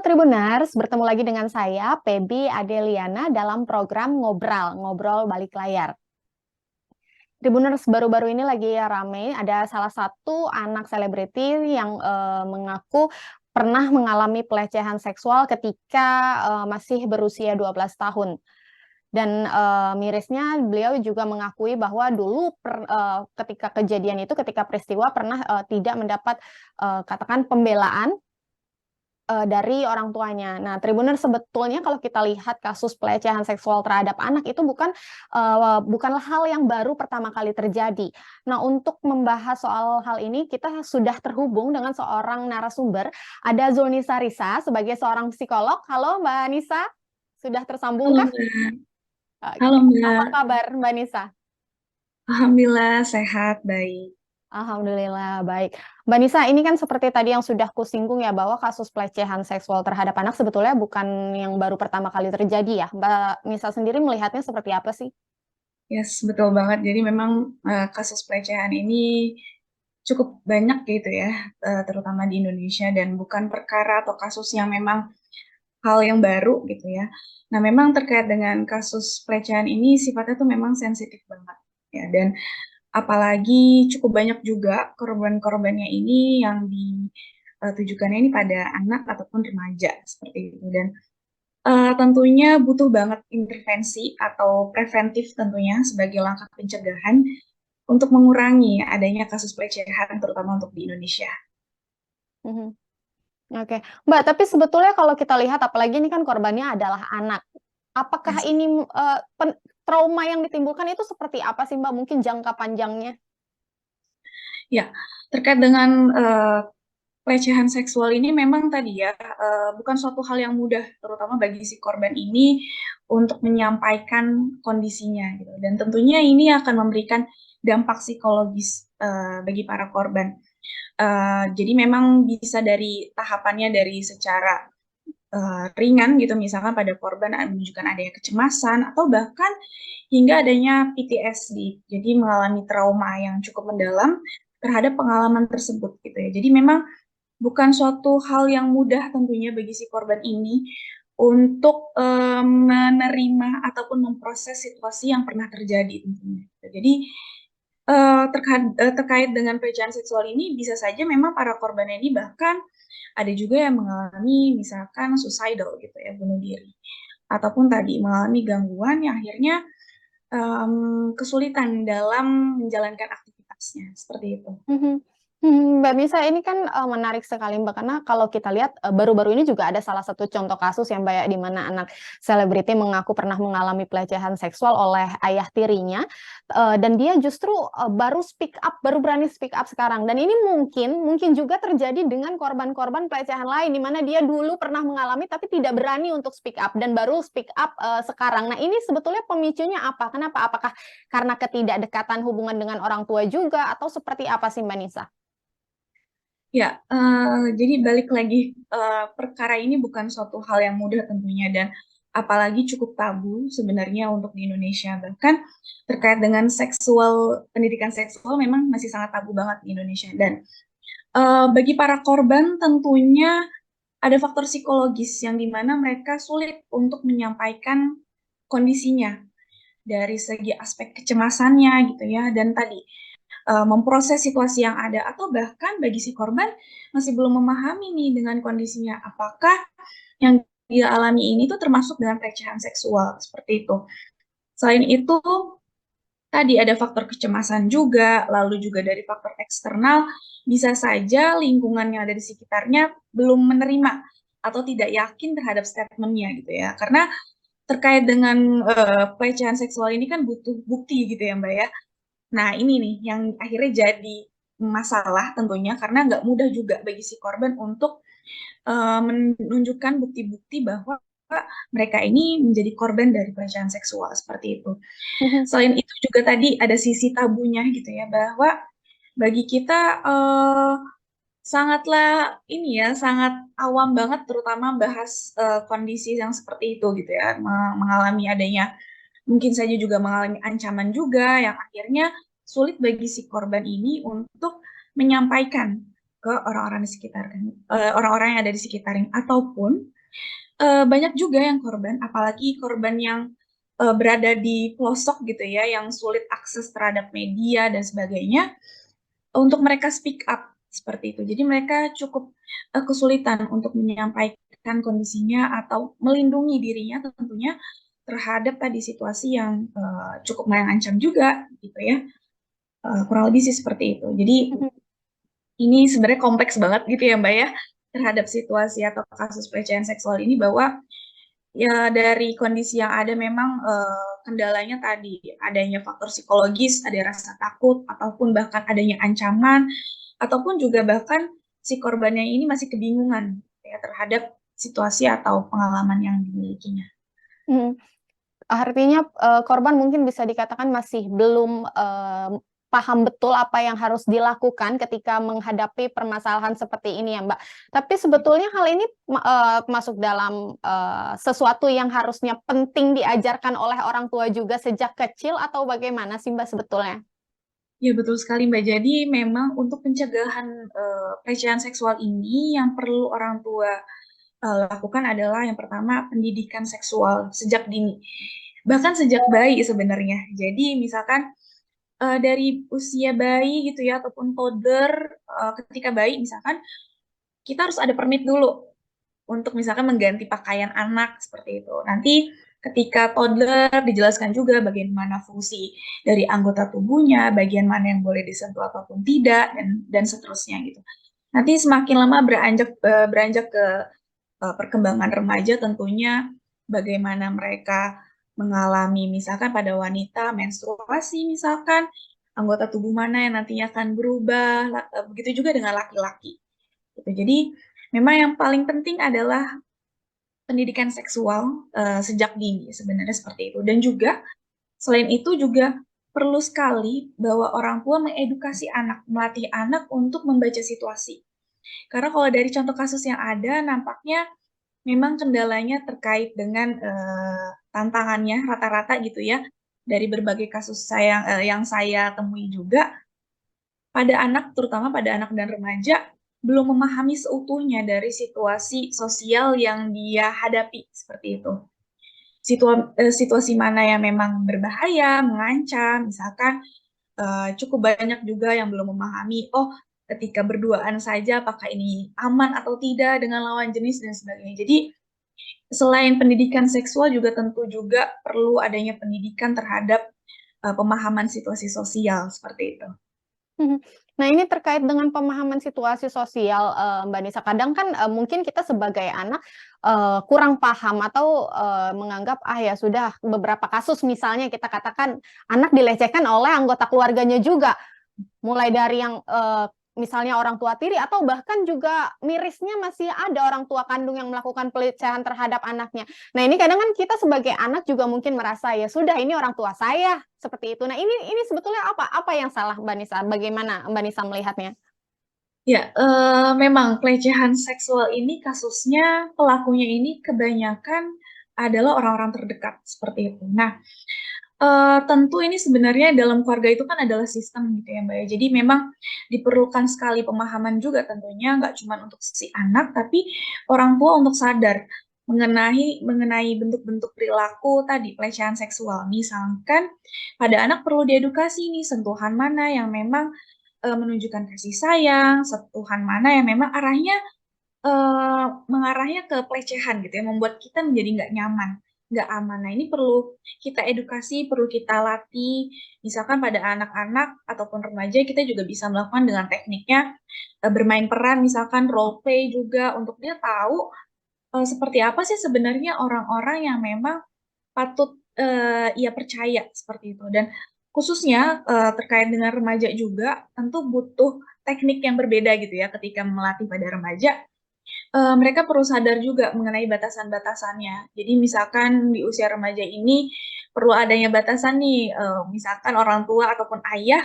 Tribuners, bertemu lagi dengan saya, Pebi Adeliana, dalam program Ngobrol Balik Layar. Tribuners, baru-baru ini lagi rame, ada salah satu anak selebriti yang mengaku pernah mengalami pelecehan seksual ketika masih berusia 12 tahun. Dan mirisnya beliau juga mengakui bahwa dulu ketika kejadian itu, ketika peristiwa pernah tidak mendapat katakan pembelaan dari orang tuanya. Nah, Tribuner, sebetulnya kalau kita lihat kasus pelecehan seksual terhadap anak itu bukanlah hal yang baru pertama kali terjadi. Nah, untuk membahas soal hal ini, kita sudah terhubung dengan seorang narasumber. Ada Zulnisa Risa sebagai seorang psikolog. Halo Mbak Nisa, sudah Halo tersambungkah? Mbak. Oke. Halo Apa Mbak. kabar Mbak Nisa? Alhamdulillah sehat, baik. Alhamdulillah, baik. Mbak Nisa, ini kan seperti tadi yang sudah kusinggung ya, bahwa kasus pelecehan seksual terhadap anak sebetulnya bukan yang baru pertama kali terjadi ya. Mbak Nisa sendiri melihatnya seperti apa sih? Yes, betul banget. Jadi memang kasus pelecehan ini cukup banyak gitu ya, terutama di Indonesia dan bukan perkara atau kasus yang memang hal yang baru gitu ya. Nah, memang terkait dengan kasus pelecehan ini sifatnya tuh memang sensitif banget ya, dan apalagi cukup banyak juga korban-korbannya ini yang ditujukannya ini pada anak ataupun remaja seperti itu. Dan tentunya butuh banget intervensi atau preventif tentunya sebagai langkah pencegahan untuk mengurangi adanya kasus pelecehan terutama untuk di Indonesia. Mhm. Oke, Mbak, tapi sebetulnya kalau kita lihat, apalagi ini kan korbannya adalah anak. Apakah Yes. ini trauma yang ditimbulkan itu seperti apa sih Mbak? Mungkin jangka panjangnya? Ya, terkait dengan pelecehan seksual ini memang tadi ya bukan suatu hal yang mudah terutama bagi si korban ini untuk menyampaikan kondisinya gitu. Dan tentunya ini akan memberikan dampak psikologis bagi para korban. Jadi memang bisa dari tahapannya dari secara ringan gitu, misalkan pada korban menunjukkan adanya kecemasan atau bahkan hingga adanya PTSD, jadi mengalami trauma yang cukup mendalam terhadap pengalaman tersebut gitu ya. Jadi memang bukan suatu hal yang mudah tentunya bagi si korban ini untuk menerima ataupun memproses situasi yang pernah terjadi tentunya. Jadi terkait dengan pelecehan seksual ini bisa saja memang para korban ini bahkan ada juga yang mengalami misalkan suicidal gitu ya, bunuh diri, ataupun tadi mengalami gangguan yang akhirnya kesulitan dalam menjalankan aktivitasnya seperti itu. Mhm. Mbak Misa, ini kan menarik sekali Mbak, karena kalau kita lihat baru-baru ini juga ada salah satu contoh kasus yang Mbak, ya, di mana anak selebriti mengaku pernah mengalami pelecehan seksual oleh ayah tirinya, dan dia justru baru speak up, baru berani speak up sekarang. Dan ini mungkin juga terjadi dengan korban-korban pelecehan lain, di mana dia dulu pernah mengalami tapi tidak berani untuk speak up dan baru speak up sekarang. Nah, ini sebetulnya pemicunya apa? Kenapa? Apakah karena ketidakdekatan hubungan dengan orang tua juga, atau seperti apa sih Mbak Nisa? Ya, jadi balik lagi, perkara ini bukan suatu hal yang mudah tentunya dan apalagi cukup tabu sebenarnya untuk di Indonesia. Bahkan terkait dengan pendidikan seksual memang masih sangat tabu banget di Indonesia. Dan bagi para korban tentunya ada faktor psikologis yang dimana mereka sulit untuk menyampaikan kondisinya dari segi aspek kecemasannya gitu ya, dan tadi memproses situasi yang ada atau bahkan bagi si korban masih belum memahami nih dengan kondisinya apakah yang dia alami ini tuh termasuk dengan pelecehan seksual seperti itu. Selain itu tadi ada faktor kecemasan juga, lalu juga dari faktor eksternal bisa saja lingkungan yang ada di sekitarnya belum menerima atau tidak yakin terhadap statementnya gitu ya. Karena terkait dengan pelecehan seksual ini kan butuh bukti gitu ya Mbak ya. Nah, ini nih yang akhirnya jadi masalah tentunya karena nggak mudah juga bagi si korban untuk menunjukkan bukti-bukti bahwa mereka ini menjadi korban dari pelecehan seksual seperti itu. Selain itu juga tadi ada sisi tabunya gitu ya, bahwa bagi kita sangatlah ini ya, sangat awam banget terutama bahas kondisi yang seperti itu gitu ya, mengalami adanya mungkin saja juga mengalami ancaman juga yang akhirnya sulit bagi si korban ini untuk menyampaikan. ke orang-orang di sekitar, orang-orang yang ada di sekitarnya, ataupun banyak juga yang korban, apalagi korban yang berada di pelosok gitu ya, yang sulit akses terhadap media dan sebagainya, untuk mereka speak up seperti itu. Jadi mereka cukup kesulitan untuk menyampaikan kondisinya atau melindungi dirinya tentunya terhadap tadi situasi yang cukup mengancam juga gitu ya. Kurang lebih sih seperti itu. Jadi ini sebenarnya kompleks banget gitu ya Mbak ya, terhadap situasi atau kasus pelecehan seksual ini, bahwa ya dari kondisi yang ada memang kendalanya tadi adanya faktor psikologis, ada rasa takut, ataupun bahkan adanya ancaman, ataupun juga bahkan si korbannya ini masih kebingungan ya terhadap situasi atau pengalaman yang dimilikinya. Hmm. Artinya korban mungkin bisa dikatakan masih belum paham betul apa yang harus dilakukan ketika menghadapi permasalahan seperti ini ya Mbak. Tapi sebetulnya hal ini masuk dalam sesuatu yang harusnya penting diajarkan oleh orang tua juga sejak kecil atau bagaimana sih Mbak sebetulnya? Ya betul sekali Mbak. Jadi memang untuk pencegahan pelecehan seksual ini yang perlu orang tua lakukan adalah yang pertama pendidikan seksual sejak dini. Bahkan sejak bayi sebenarnya. Jadi misalkan dari usia bayi gitu ya, ataupun toddler, ketika bayi misalkan kita harus ada permit dulu untuk misalkan mengganti pakaian anak seperti itu. Nanti ketika toddler dijelaskan juga bagaimana fungsi dari anggota tubuhnya, bagian mana yang boleh disentuh ataupun tidak, dan seterusnya gitu. Nanti semakin lama beranjak ke perkembangan remaja, tentunya bagaimana mereka mengalami misalkan pada wanita menstruasi, misalkan anggota tubuh mana yang nantinya akan berubah, begitu juga dengan laki-laki gitu. Jadi memang yang paling penting adalah pendidikan seksual sejak dini sebenarnya seperti itu. Dan juga selain itu juga perlu sekali bahwa orang tua mengedukasi anak, melatih anak untuk membaca situasi. Karena kalau dari contoh kasus yang ada, nampaknya memang kendalanya terkait dengan tantangannya rata-rata gitu ya. Dari berbagai kasus yang saya temui juga, pada anak, terutama pada anak dan remaja, belum memahami seutuhnya dari situasi sosial yang dia hadapi seperti itu. Situasi mana yang memang berbahaya, mengancam, misalkan cukup banyak juga yang belum memahami, oh ketika berduaan saja apakah ini aman atau tidak dengan lawan jenis dan sebagainya. Jadi selain pendidikan seksual juga tentu juga perlu adanya pendidikan terhadap pemahaman situasi sosial seperti itu. Mhm. Nah, ini terkait dengan pemahaman situasi sosial, Mbak Nisa. Kadang kan mungkin kita sebagai anak kurang paham atau menganggap ya sudah, beberapa kasus misalnya kita katakan anak dilecehkan oleh anggota keluarganya juga, mulai dari yang misalnya orang tua tiri atau bahkan juga mirisnya masih ada orang tua kandung yang melakukan pelecehan terhadap anaknya. Nah, ini kadang kan kita sebagai anak juga mungkin merasa ya sudah ini orang tua saya seperti itu. Nah, ini sebetulnya apa yang salah Mbak Nisa? Bagaimana Mbak Nisa melihatnya? Ya, memang pelecehan seksual ini kasusnya pelakunya ini kebanyakan adalah orang-orang terdekat seperti itu. Nah, tentu ini sebenarnya dalam keluarga itu kan adalah sistem gitu ya Mbak ya. Jadi memang diperlukan sekali pemahaman juga tentunya, nggak cuma untuk si anak, tapi orang tua untuk sadar mengenai bentuk-bentuk perilaku tadi pelecehan seksual. Misalkan pada anak perlu diedukasi nih sentuhan mana yang memang menunjukkan kasih sayang, sentuhan mana yang memang mengarahnya ke pelecehan gitu ya, membuat kita menjadi nggak nyaman, nggak aman. Nah, ini perlu kita edukasi, perlu kita latih. Misalkan pada anak-anak ataupun remaja, kita juga bisa melakukan dengan tekniknya bermain peran, misalkan role play juga, untuk dia tahu seperti apa sih sebenarnya orang-orang yang memang patut ia percaya seperti itu. Dan khususnya terkait dengan remaja juga, tentu butuh teknik yang berbeda gitu ya ketika melatih pada remaja. Mereka perlu sadar juga mengenai batasan-batasannya. Jadi misalkan di usia remaja ini perlu adanya batasan nih, misalkan orang tua ataupun ayah,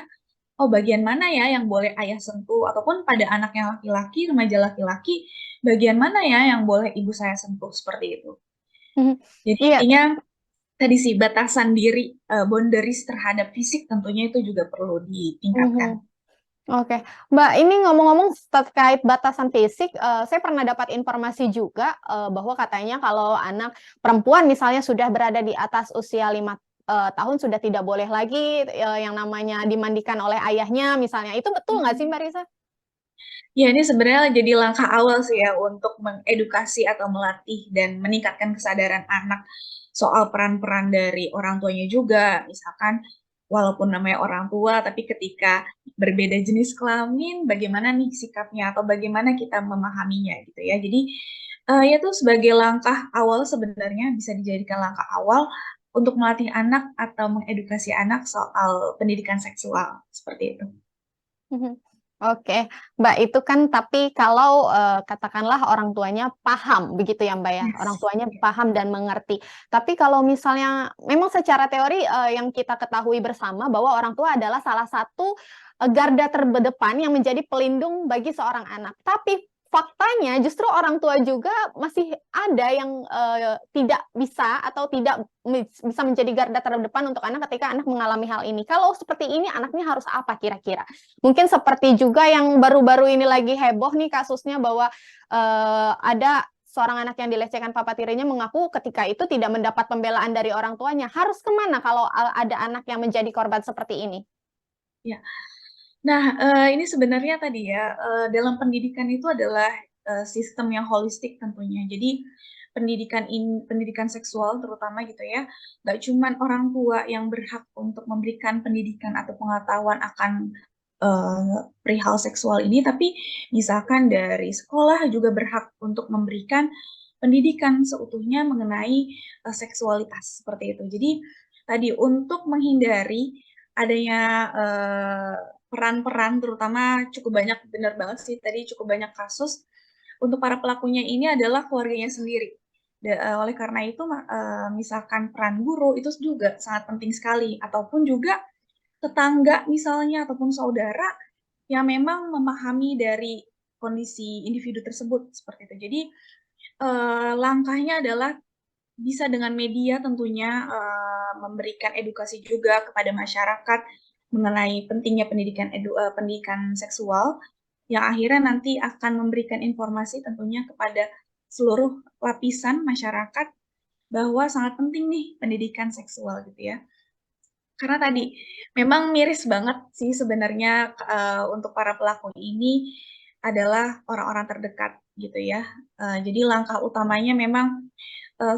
oh bagian mana ya yang boleh ayah sentuh, ataupun pada anak yang laki-laki, remaja laki-laki, bagian mana ya yang boleh ibu saya sentuh, seperti itu. Mhm. Jadi Iya, intinya tadi sih batasan diri, boundaries terhadap fisik tentunya itu juga perlu ditingkatkan. mhm. Oke, Mbak, ini ngomong-ngomong terkait batasan fisik, saya pernah dapat informasi juga, bahwa katanya kalau anak perempuan misalnya sudah berada di atas usia 5 tahun sudah tidak boleh lagi, yang namanya dimandikan oleh ayahnya misalnya, itu betul nggak sih, Mhm. Mbak Risa? Ya, ini sebenarnya jadi langkah awal sih ya untuk mengedukasi atau melatih dan meningkatkan kesadaran anak soal peran-peran dari orang tuanya juga. Misalkan walaupun namanya orang tua, tapi ketika berbeda jenis kelamin, bagaimana nih sikapnya atau bagaimana kita memahaminya gitu ya. Jadi ya itu sebagai langkah awal sebenarnya bisa dijadikan langkah awal untuk melatih anak atau mengedukasi anak soal pendidikan seksual seperti itu. Mhm. Oke, Mbak, itu kan tapi kalau, katakanlah orang tuanya paham begitu ya, Mbak, ya, orang Yes. tuanya paham dan mengerti. Tapi kalau misalnya memang secara teori, yang kita ketahui bersama bahwa orang tua adalah salah satu, garda terdepan yang menjadi pelindung bagi seorang anak. Tapi faktanya justru orang tua juga masih ada yang, tidak bisa atau tidak bisa menjadi garda terdepan untuk anak ketika anak mengalami hal ini. Kalau seperti ini anaknya harus apa kira-kira? Mungkin seperti juga yang baru-baru ini lagi heboh nih kasusnya bahwa, ada seorang anak yang dilecehkan papa tirinya mengaku ketika itu tidak mendapat pembelaan dari orang tuanya. Harus kemana kalau, ada anak yang menjadi korban seperti ini? Ya. Nah, ini sebenarnya tadi ya, dalam pendidikan itu adalah, sistem yang holistik tentunya. Jadi pendidikan seksual terutama gitu ya, nggak cuman orang tua yang berhak untuk memberikan pendidikan atau pengetahuan akan, perihal seksual ini, tapi misalkan dari sekolah juga berhak untuk memberikan pendidikan seutuhnya mengenai, seksualitas, seperti itu. Jadi tadi untuk menghindari adanya, peran-peran terutama cukup banyak benar banget sih tadi cukup banyak kasus, untuk para pelakunya ini adalah keluarganya sendiri. Oleh karena itu misalkan peran guru itu juga sangat penting sekali, ataupun juga tetangga misalnya ataupun saudara yang memang memahami dari kondisi individu tersebut, seperti itu. Jadi, langkahnya adalah bisa dengan media tentunya, memberikan edukasi juga kepada masyarakat mengenai pentingnya pendidikan seksual, yang akhirnya nanti akan memberikan informasi tentunya kepada seluruh lapisan masyarakat bahwa sangat penting nih pendidikan seksual gitu ya. Karena tadi, memang miris banget sih sebenarnya, untuk para pelaku ini adalah orang-orang terdekat gitu ya. Jadi langkah utamanya memang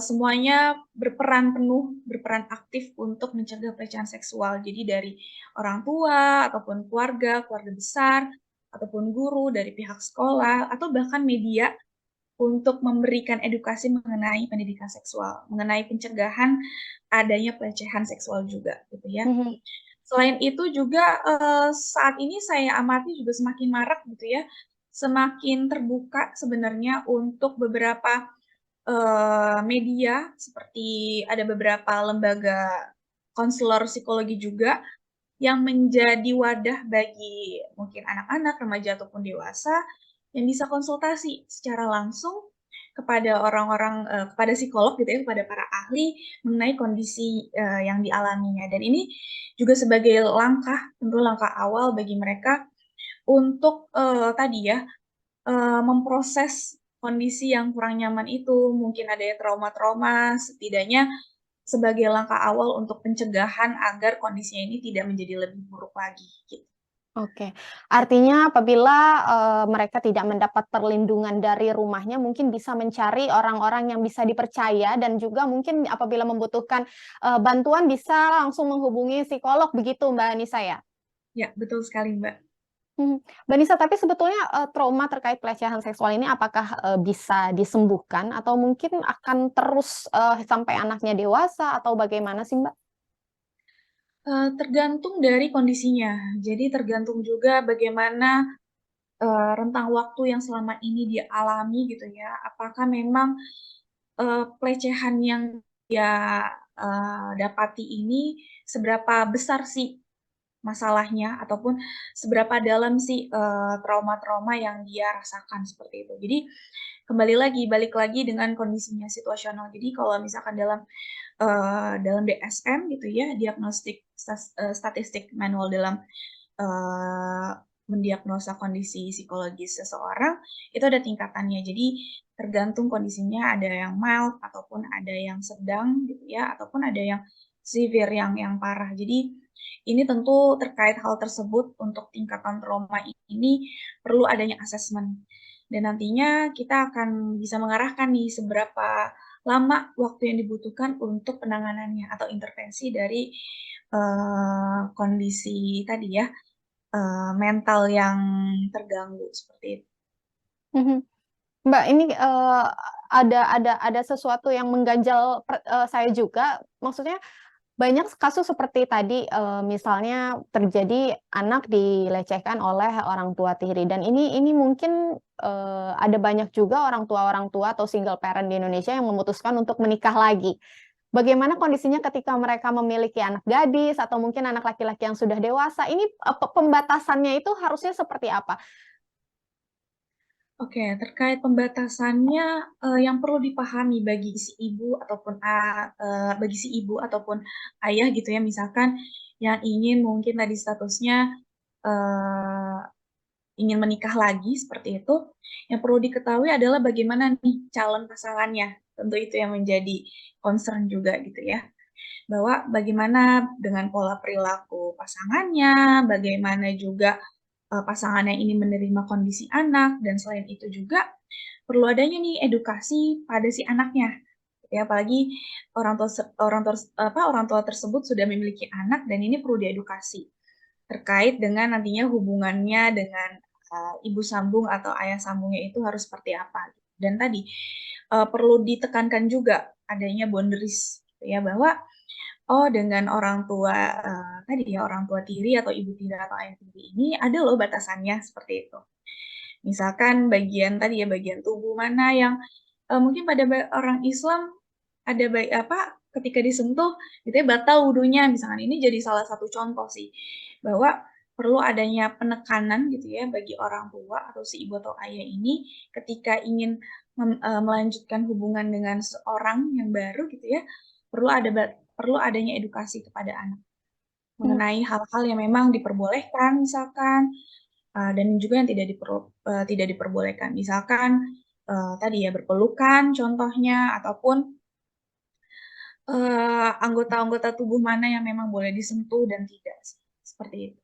semuanya berperan penuh, berperan aktif untuk mencegah pelecehan seksual. Jadi dari orang tua, ataupun keluarga, keluarga besar, ataupun guru, dari pihak sekolah, atau bahkan media untuk memberikan edukasi mengenai pendidikan seksual, mengenai pencegahan adanya pelecehan seksual juga, gitu ya. Mhm. Selain itu juga, saat ini saya amati juga semakin marak gitu ya, semakin terbuka sebenarnya untuk beberapa media seperti ada beberapa lembaga konselor psikologi juga yang menjadi wadah bagi mungkin anak-anak, remaja ataupun dewasa yang bisa konsultasi secara langsung kepada orang-orang, kepada psikolog gitu ya, kepada para ahli mengenai kondisi, yang dialaminya. Dan ini juga sebagai langkah, tentu langkah awal bagi mereka untuk, tadi ya, memproses kondisi yang kurang nyaman itu, mungkin adanya trauma-trauma, setidaknya sebagai langkah awal untuk pencegahan agar kondisinya ini tidak menjadi lebih buruk lagi, gitu. Oke. Artinya apabila, mereka tidak mendapat perlindungan dari rumahnya, mungkin bisa mencari orang-orang yang bisa dipercaya dan juga mungkin apabila membutuhkan, bantuan bisa langsung menghubungi psikolog begitu, Mbak Anissa ya? Ya, betul sekali, Mbak. Mbak Nisa, tapi sebetulnya, trauma terkait pelecehan seksual ini apakah, bisa disembuhkan atau mungkin akan terus, sampai anaknya dewasa atau bagaimana sih, Mbak? Tergantung dari kondisinya. Jadi tergantung juga bagaimana, rentang waktu yang selama ini dia alami gitu ya, apakah memang, pelecehan yang dia, dapati ini seberapa besar sih masalahnya ataupun seberapa dalam sih, trauma-trauma yang dia rasakan, seperti itu. Jadi kembali lagi, balik lagi dengan kondisinya situasional. Jadi kalau misalkan dalam DSM gitu ya, Statistik Manual dalam, mendiagnosa kondisi psikologis seseorang itu ada tingkatannya. Jadi tergantung kondisinya, ada yang mild ataupun ada yang sedang gitu ya, ataupun ada yang severe yang parah. Jadi ini tentu terkait hal tersebut untuk tingkatan trauma ini perlu adanya asesmen. Dan nantinya kita akan bisa mengarahkan nih seberapa lama waktu yang dibutuhkan untuk penanganannya atau intervensi dari kondisi tadi ya, mental yang terganggu seperti itu. Mhm. Mbak, ini ada sesuatu yang mengganjal saya juga. Maksudnya banyak kasus seperti tadi, misalnya terjadi anak dilecehkan oleh orang tua tiri, dan ini mungkin ada banyak juga orang tua atau single parent di Indonesia yang memutuskan untuk menikah lagi. Bagaimana kondisinya ketika mereka memiliki anak gadis atau mungkin anak laki-laki yang sudah dewasa? Ini pembatasannya itu harusnya seperti apa? Oke, terkait pembatasannya, yang perlu dipahami bagi si ibu bagi si ibu ataupun ayah gitu ya, misalkan yang ingin mungkin tadi statusnya eh, ingin menikah lagi seperti itu, yang perlu diketahui adalah bagaimana nih calon pasangannya. Tentu itu yang menjadi concern juga gitu ya. Bahwa bagaimana dengan pola perilaku pasangannya, bagaimana juga pasangannya ini menerima kondisi anak, dan selain itu juga perlu adanya nih edukasi pada si anaknya. Ya, apalagi orang tua tersebut sudah memiliki anak dan ini perlu diedukasi terkait dengan nantinya hubungannya dengan ibu sambung atau ayah sambungnya itu harus seperti apa. Dan tadi perlu ditekankan juga adanya boundaries gitu ya, bahwa dengan orang tua tadi ya, orang tua tiri atau ibu tiri atau ayah tiri ini ada loh batasannya seperti itu. Misalkan bagian tadi ya, bagian tubuh mana yang mungkin pada orang Islam ada baik apa ketika disentuh gitu ya batal wudunya, misalkan ini jadi salah satu contoh sih bahwa perlu adanya penekanan gitu ya bagi orang tua atau si ibu atau ayah ini ketika ingin melanjutkan hubungan dengan seorang yang baru gitu ya, perlu adanya edukasi kepada anak Hmm. mengenai hal-hal yang memang diperbolehkan misalkan, dan juga yang tidak diperbolehkan. Misalkan tadi ya berpelukan contohnya, ataupun anggota-anggota tubuh mana yang memang boleh disentuh dan tidak sih. Seperti itu.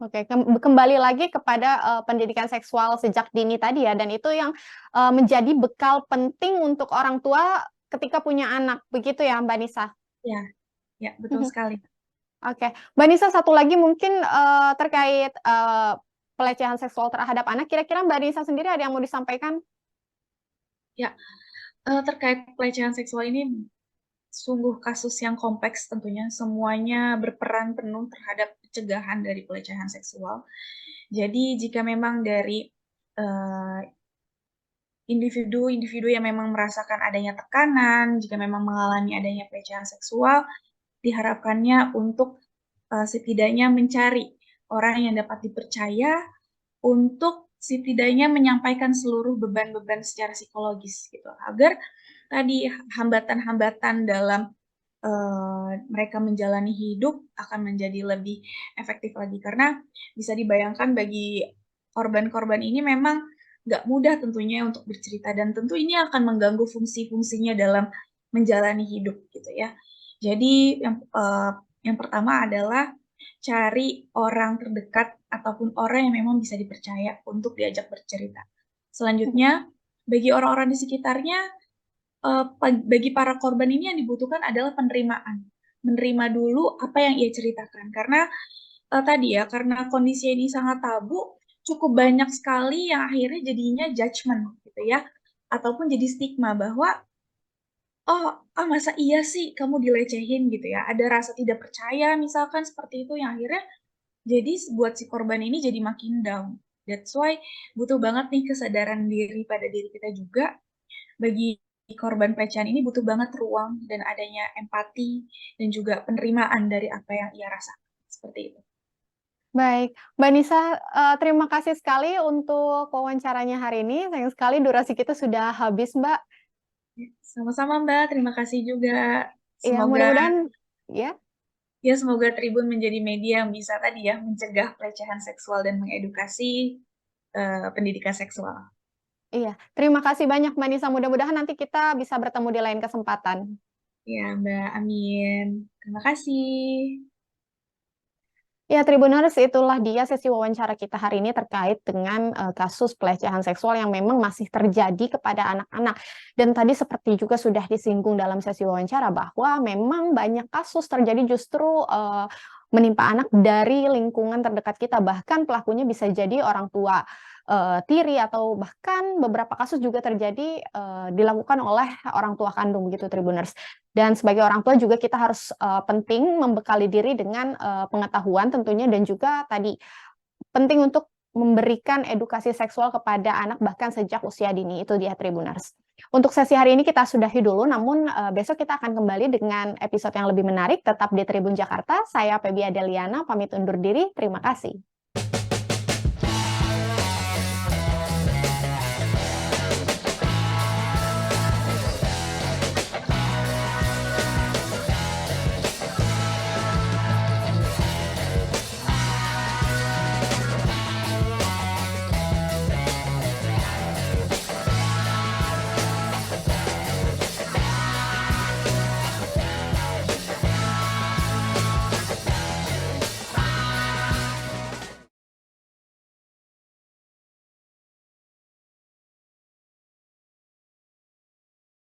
Oke, kembali lagi kepada pendidikan seksual sejak dini tadi ya, dan itu yang menjadi bekal penting untuk orang tua ketika punya anak, begitu ya, Mbak Nisa? Ya, ya betul sekali. Oke, Mbak Nisa, satu lagi mungkin terkait pelecehan seksual terhadap anak. Kira-kira Mbak Nisa sendiri ada yang mau disampaikan? Ya, terkait pelecehan seksual ini sungguh kasus yang kompleks tentunya. Semuanya berperan penuh terhadap pencegahan dari pelecehan seksual. Jadi jika memang dari eh, individu-individu yang memang merasakan adanya tekanan, jika memang mengalami adanya pelecehan seksual, diharapkannya untuk setidaknya mencari orang yang dapat dipercaya untuk setidaknya menyampaikan seluruh beban-beban secara psikologis gitu, agar tadi hambatan-hambatan dalam mereka menjalani hidup akan menjadi lebih efektif lagi, karena bisa dibayangkan bagi korban-korban ini memang nggak mudah tentunya untuk bercerita, dan tentu ini akan mengganggu fungsi-fungsinya dalam menjalani hidup gitu ya. Jadi yang pertama adalah cari orang terdekat ataupun orang yang memang bisa dipercaya untuk diajak bercerita. Selanjutnya, bagi orang-orang di sekitarnya, bagi para korban ini yang dibutuhkan adalah penerimaan. Menerima dulu apa yang ia ceritakan. Karena tadi ya, karena kondisi ini sangat tabu, cukup banyak sekali yang akhirnya jadinya judgment gitu ya. Ataupun jadi stigma bahwa, oh, masa iya sih kamu dilecehin gitu ya. Ada rasa tidak percaya misalkan seperti itu yang akhirnya jadi buat si korban ini jadi makin down. That's why butuh banget nih kesadaran diri pada diri kita juga. Bagi korban pelecehan ini butuh banget ruang dan adanya empati dan juga penerimaan dari apa yang ia rasakan. Seperti itu. Baik, Mbak Nisa, terima kasih sekali untuk wawancaranya hari ini. Sayang sekali durasi kita sudah habis, Mbak. Sama-sama Mbak, terima kasih juga. Ya, Semoga mudah-mudahan ya. Ya, semoga Tribun menjadi media yang bisa tadi ya mencegah pelecehan seksual dan mengedukasi pendidikan seksual. Iya, terima kasih banyak Mbak Nisa. Mudah-mudahan nanti kita bisa bertemu di lain kesempatan. Ya, Mbak Amin. Terima kasih. Ya, Tribuners, itulah dia sesi wawancara kita hari ini terkait dengan kasus pelecehan seksual yang memang masih terjadi kepada anak-anak. Dan tadi seperti juga sudah disinggung dalam sesi wawancara bahwa memang banyak kasus terjadi justru menimpa anak dari lingkungan terdekat kita. Bahkan pelakunya bisa jadi orang tua tiri atau bahkan beberapa kasus juga terjadi dilakukan oleh orang tua kandung gitu, Tribuners. Dan sebagai orang tua juga kita harus penting membekali diri dengan pengetahuan tentunya dan juga tadi penting untuk memberikan edukasi seksual kepada anak bahkan sejak usia dini. Itu dia Tribuners. Untuk sesi hari ini kita sudahi dulu, namun besok kita akan kembali dengan episode yang lebih menarik. Tetap di Tribun Jakarta. Saya Febi Adeliana, pamit undur diri. Terima kasih.